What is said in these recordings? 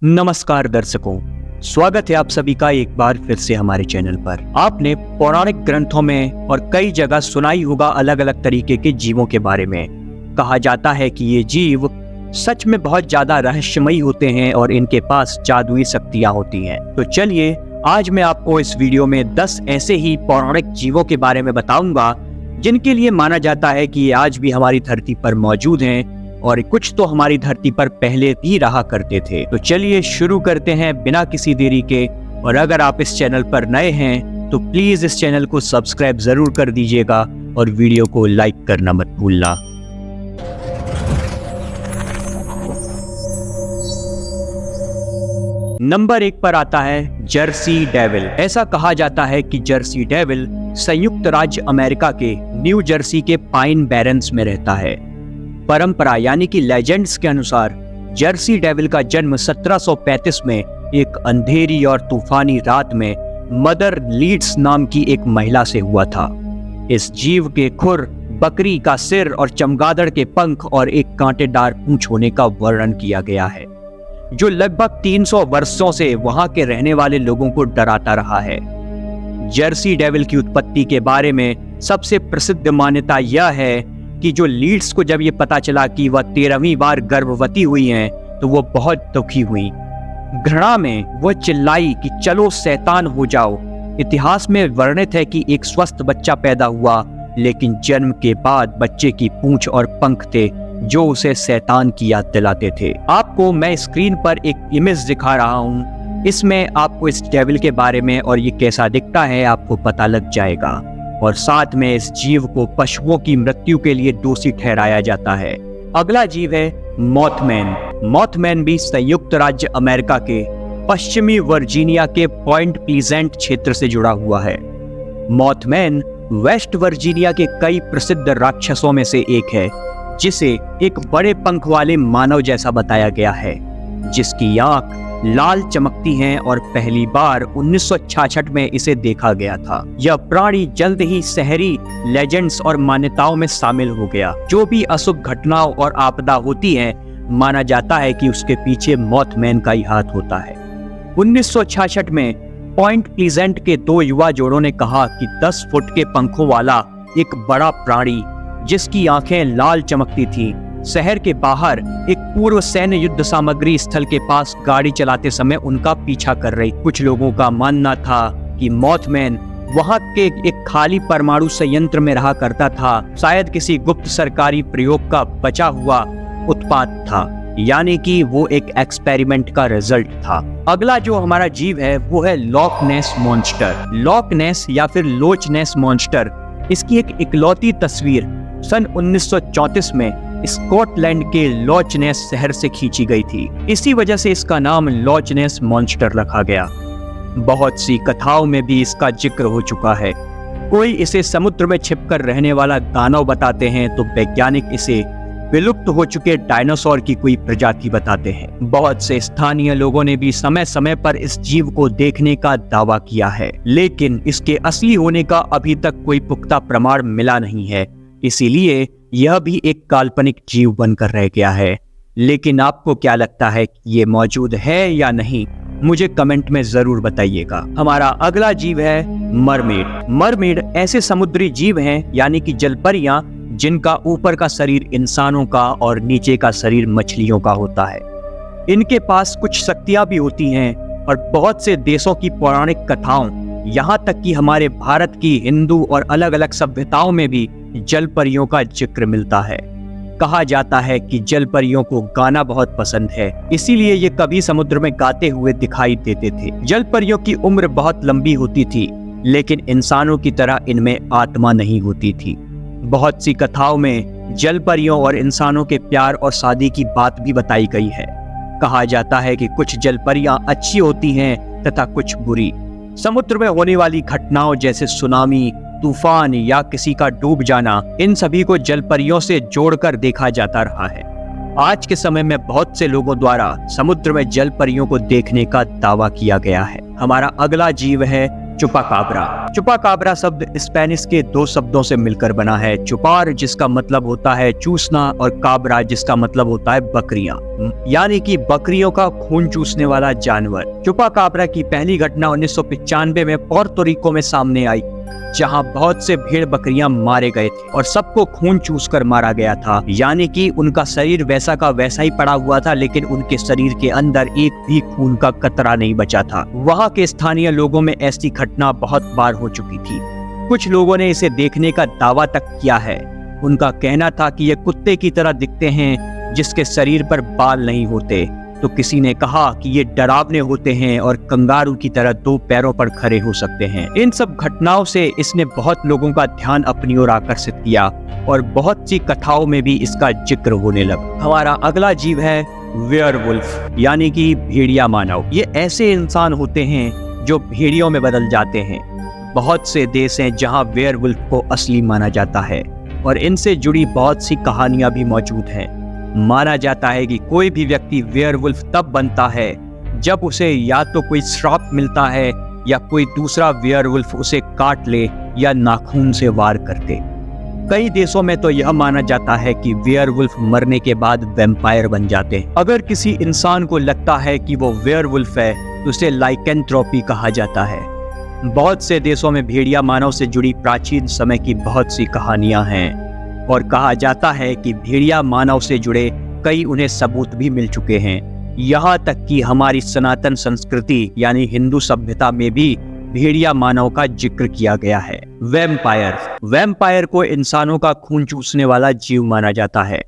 नमस्कार दर्शकों, स्वागत है आप सभी का एक बार फिर से हमारे चैनल पर। आपने पौराणिक ग्रंथों में और कई जगह सुनाई होगा अलग अलग तरीके के जीवों के बारे में। कहा जाता है कि ये जीव सच में बहुत ज्यादा रहस्यमयी होते हैं और इनके पास जादुई शक्तियां होती हैं। तो चलिए आज मैं आपको इस वीडियो में 10 ऐसे ही पौराणिक जीवों के बारे में बताऊंगा जिनके लिए माना जाता है कि ये आज भी हमारी धरती पर मौजूद हैं और कुछ तो हमारी धरती पर पहले भी रहा करते थे। तो चलिए शुरू करते हैं बिना किसी देरी के। और अगर आप इस चैनल पर नए हैं तो प्लीज इस चैनल को सब्सक्राइब जरूर कर दीजिएगा और वीडियो को लाइक करना मत भूलना। नंबर 1 पर आता है जर्सी डेविल। ऐसा कहा जाता है कि जर्सी डेविल संयुक्त राज्य अमेरिका के न्यू जर्सी के पाइन बैरन्स में रहता है। परंपरा यानी कि लेजेंड्स के अनुसार जर्सी डेविल का जन्म 1735 में एक अंधेरी और तूफानी रात में मदर लीड्स नाम की एक महिला से हुआ था। इस जीव के खुर, बकरी का सिर और चमगादड़ के पंख और एक कांटेदार पूंछ होने का वर्णन किया गया है, जो लगभग 300 वर्षों से वहां के रहने वाले लोगों को डराता रहा है। जर्सी डेविल की उत्पत्ति के बारे में सबसे प्रसिद्ध मान्यता यह है कि जो लीड्स को जब ये पता चला कि वह 13वीं बार गर्भवती हुई हैं, तो वो बहुत दुखी हुई। घृणा में वह चिल्लाई कि चलो शैतान हो जाओ। इतिहास में वर्णित है कि एक स्वस्थ बच्चा पैदा हुआ, लेकिन जन्म के बाद बच्चे की पूंछ और पंख थे जो उसे शैतान की याद दिलाते थे। आपको मैं स्क्रीन पर एक इमेज दिखा रहा हूँ। इसमें आपको इस डेविल के बारे में और ये कैसा दिखता है आपको पता लग जाएगा। और साथ में इस जीव को पशुओं की मृत्यु के लिए दोषी ठहराया जाता है। अगला जीव है मॉथमैन। मॉथमैन भी संयुक्त राज्य अमेरिका के पश्चिमी वर्जीनिया के पॉइंट प्लीजेंट क्षेत्र से जुड़ा हुआ है। मॉथमैन वेस्ट वर्जीनिया के कई प्रसिद्ध राक्षसों में से एक है, जिसे एक बड़े पंख वाले मानव जैसा बताया गया है, जिसकी आंख लाल चमकती हैं और पहली बार 1966 में इसे देखा गया था। यह प्राणी जल्द ही शहरी लेजेंड्स और मान्यताओं में शामिल हो गया। जो भी अशुभ घटनाओं और आपदा होती है, माना जाता है कि उसके पीछे मॉथमैन का ही हाथ होता है। 1966 में पॉइंट प्लीजेंट के 2 युवा जोड़ों ने कहा कि 10 फुट के पंखों वाला एक बड़ा प्राणी जिसकी आंखें लाल चमकती थी, शहर के बाहर एक पूर्व सैन्य युद्ध सामग्री स्थल के पास गाड़ी चलाते समय उनका पीछा कर रही। कुछ लोगों का मानना था कि मॉथमैन वहां के एक खाली परमाणु संयंत्र में रहा करता था, शायद किसी गुप्त सरकारी प्रयोग का बचा हुआ उत्पाद था, यानी कि वो एक एक्सपेरिमेंट का रिजल्ट था। अगला जो हमारा जीव है वो है लॉक नेस मॉन्स्टर। लॉक नेस या फिर लोच नेस मॉन्स्टर, इसकी एक इकलौती तस्वीर सन 1934 में स्कॉटलैंड के लॉच नेस शहर से खींची गई थी। इसी वजह से इसका नाम लॉच नेस मॉन्स्टर रखा गया। बहुत सी कथाओं में भी इसका जिक्र हो चुका है। कोई इसे समुद्र में छिपकर रहने वाला दानव बताते हैं, तो वैज्ञानिक इसे विलुप्त हो चुके डायनासोर की कोई प्रजाति बताते हैं। बहुत से स्थानीय लोगों ने भी समय समय पर इस जीव को देखने का दावा किया है, लेकिन इसके असली होने का अभी तक कोई पुख्ता प्रमाण मिला नहीं है। इसीलिए यह भी एक काल्पनिक जीव बनकर रह गया है। लेकिन आपको क्या लगता है कि ये मौजूद है या नहीं, मुझे कमेंट में जरूर बताइएगा। हमारा अगला जीव है मरमेड। मरमेड ऐसे समुद्री जीव हैं, यानी कि जलपरियां, जिनका ऊपर का शरीर इंसानों का और नीचे का शरीर मछलियों का होता है। इनके पास कुछ शक्तियां भी होती हैं और बहुत से देशों की पौराणिक कथाओं, यहाँ तक कि हमारे भारत की हिंदू और अलग अलग सभ्यताओं में भी जल परियों का जिक्र मिलता है। कहा जाता है कि जल परियों को गाना बहुत पसंद है, इसीलिए ये कभी समुद्र में गाते हुए दिखाई देते थे। जल परियों की उम्र बहुत लंबी होती थी, लेकिन इंसानों की तरह इनमें आत्मा नहीं होती थी। बहुत सी कथाओं में जल परियों और इंसानों के प्यार और शादी की बात भी बताई गई है। कहा जाता है कि कुछ जल परियां अच्छी होती हैं तथा कुछ बुरी। समुद्र में होने वाली घटनाओं जैसे सुनामी, तूफान या किसी का डूब जाना, इन सभी को जलपरियों से जोड़कर देखा जाता रहा है। आज के समय में बहुत से लोगों द्वारा समुद्र में जलपरियों को देखने का दावा किया गया है। हमारा अगला जीव है चुपाकाब्रा। चुपाकाब्रा शब्द स्पेनिश के दो शब्दों से मिलकर बना है। चुपार जिसका मतलब होता है चूसना और काबरा जिसका मतलब होता है बकरियां, यानी कि बकरियों का खून चूसने वाला जानवर। चुपाकाब्रा की पहली घटना 1995 में पोर्तो रिको में सामने आई, जहां बहुत से भेड़ बकरियां मारे गए थे और सबको खून चूसकर मारा गया था, यानी कि उनका शरीर वैसा का वैसा ही पड़ा हुआ था, लेकिन उनके शरीर के अंदर एक भी खून का कतरा नहीं बचा था। वहां के स्थानीय लोगों में ऐसी घटना बहुत बार हो चुकी थी। कुछ लोगों ने इसे देखने का दावा तक किया है। उनका कहना था कि ये कुत्ते की तरह दिखते हैं जिसके शरीर पर बाल नहीं होते, तो किसी ने कहा कि ये डरावने होते हैं और कंगारू की तरह दो पैरों पर खड़े हो सकते हैं। इन सब घटनाओं से इसने बहुत लोगों का ध्यान अपनी ओर आकर्षित किया और बहुत सी कथाओं में भी इसका जिक्र होने लगा। हमारा अगला जीव है वेयरवुल्फ, यानी कि भेड़िया मानव। ये ऐसे इंसान होते हैं जो भेड़ियों में बदल जाते हैं। बहुत से देश हैं जहां वेयरवुल्फ को असली माना जाता है और इनसे जुड़ी बहुत सी कहानियां भी मौजूद हैं। माना जाता है कि कोई भी व्यक्ति वेयरवुल्फ तब बनता है जब उसे या तो कोई श्राप मिलता है या कोई दूसरा वेयरवुल्फ उसे काट ले या नाखून से वार करते। कई देशों में तो यह माना जाता है कि वेयरवुल्फ मरने के बाद वैम्पायर बन जाते हैं। अगर किसी इंसान को लगता है कि वो वेयरवुल्फ है तो उसे लाइकेंथ्रोपी कहा जाता है। बहुत से देशों में भेड़िया मानव से जुड़ी प्राचीन समय की बहुत सी कहानियां हैं और कहा जाता है कि भेड़िया मानव से जुड़े कई उन्हें सबूत भी मिल चुके हैं। यहाँ तक कि हमारी सनातन संस्कृति यानी हिंदू सभ्यता में भी भेड़िया मानव का जिक्र किया गया है। वैम्पायर को इंसानों का खून चूसने वाला जीव माना जाता है।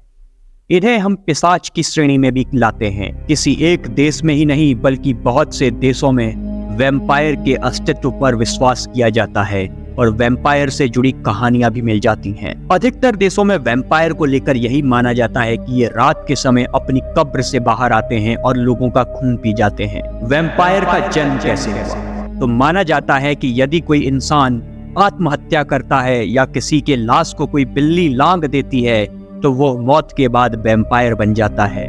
इन्हें हम पिशाच की श्रेणी में भी लाते हैं। किसी एक देश में ही नहीं बल्कि बहुत से देशों में वैम्पायर के अस्तित्व पर विश्वास किया जाता है और वैम्पायर से जुड़ी कहानियां भी मिल जाती हैं। अधिकतर देशों में वैम्पायर को लेकर यही माना जाता है कि ये रात के समय अपनी कब्र से बाहर आते हैं और लोगों का खून पी जाते हैं। वैम्पायर का जन्म कैसे हुआ? तो माना जाता है कि यदि कोई इंसान आत्महत्या करता है या किसी के लाश को कोई बिल्ली लांघ देती है तो वो मौत के बाद वैम्पायर बन जाता है।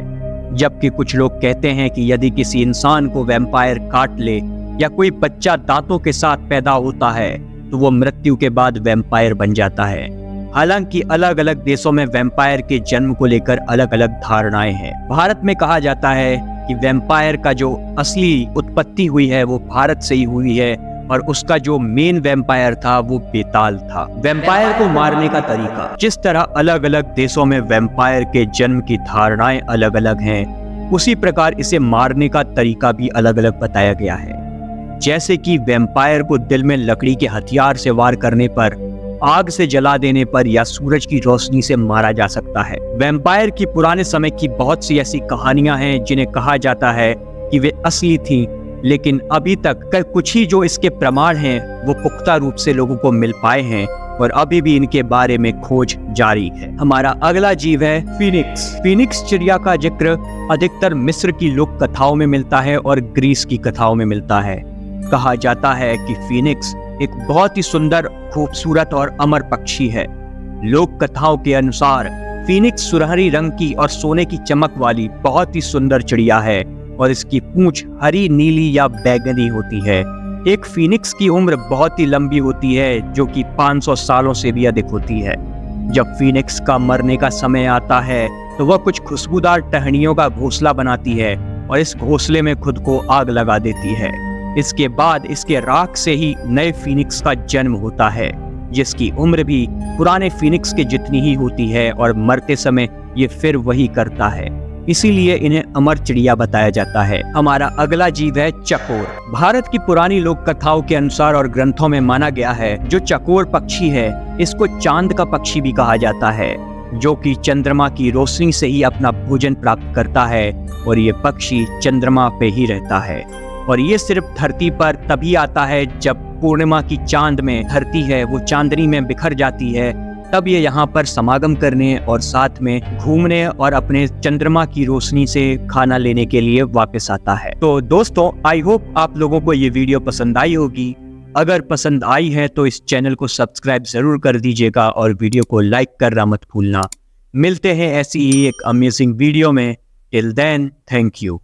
जबकि कुछ लोग कहते हैं कि यदि किसी इंसान को वैम्पायर काट ले या कोई बच्चा दांतों के साथ पैदा होता है तो वो मृत्यु के बाद वैम्पायर बन जाता है। हालांकि अलग अलग देशों में वैम्पायर के जन्म को लेकर अलग अलग धारणाएं हैं। भारत में कहा जाता है कि वैम्पायर का जो असली उत्पत्ति हुई है वो भारत से ही हुई है और उसका जो मेन वैम्पायर था वो बेताल था। वैम्पायर को मारने का तरीका, जिस तरह अलग अलग देशों में वैम्पायर के जन्म की धारणाएं अलग अलग हैं, उसी प्रकार इसे मारने का तरीका भी अलग अलग बताया गया है। जैसे कि वैम्पायर को दिल में लकड़ी के हथियार से वार करने पर, आग से जला देने पर या सूरज की रोशनी से मारा जा सकता है। वैम्पायर की पुराने समय की बहुत सी ऐसी कहानियां हैं जिन्हें कहा जाता है कि वे असली थीं, लेकिन अभी तक कुछ ही जो इसके प्रमाण हैं वो पुख्ता रूप से लोगों को मिल पाए हैं और अभी भी इनके बारे में खोज जारी है। हमारा अगला जीव है फीनिक्स। फीनिक्स चिड़िया का जिक्र अधिकतर मिस्र की लोक कथाओं में मिलता है और ग्रीस की कथाओं में मिलता है। कहा जाता है कि फीनिक्स एक बहुत ही सुंदर, खूबसूरत और अमर पक्षी है। लोक कथाओं के अनुसार फीनिक्स सुनहरी रंग की और सोने की चमक वाली बहुत ही सुंदर चिड़िया है और इसकी पूंछ हरी, नीली या बैंगनी होती है। एक फीनिक्स की उम्र बहुत ही लंबी होती है जो कि 500 सालों से भी अधिक होती है। जब फीनिक्स का मरने का समय आता है तो वह कुछ खुशबूदार टहनियों का घोंसला बनाती है और इस घोंसले में खुद को आग लगा देती है। इसके बाद इसके राख से ही नए फीनिक्स का जन्म होता है, जिसकी उम्र भी पुराने फीनिक्स के जितनी ही होती है और मरते समय ये फिर वही करता है। इसीलिए इन्हें अमर चिड़िया बताया जाता है। हमारा अगला जीव है चकोर। भारत की पुरानी लोक कथाओं के अनुसार और ग्रंथों में माना गया है जो चकोर पक्षी है, इसको चांद का पक्षी भी कहा जाता है, जो कि चंद्रमा की रोशनी से ही अपना भोजन प्राप्त करता है और ये पक्षी चंद्रमा पे ही रहता है और ये सिर्फ धरती पर तभी आता है जब पूर्णिमा की चांद में धरती है वो चांदनी में बिखर जाती है, तब ये यहाँ पर समागम करने और साथ में घूमने और अपने चंद्रमा की रोशनी से खाना लेने के लिए वापस आता है। तो दोस्तों, आई होप आप लोगों को ये वीडियो पसंद आई होगी। अगर पसंद आई है तो इस चैनल को सब्सक्राइब जरूर कर दीजिएगा और वीडियो को लाइक करना मत भूलना। मिलते हैं ऐसी ही एक अमेजिंग वीडियो में। Till then, thank you.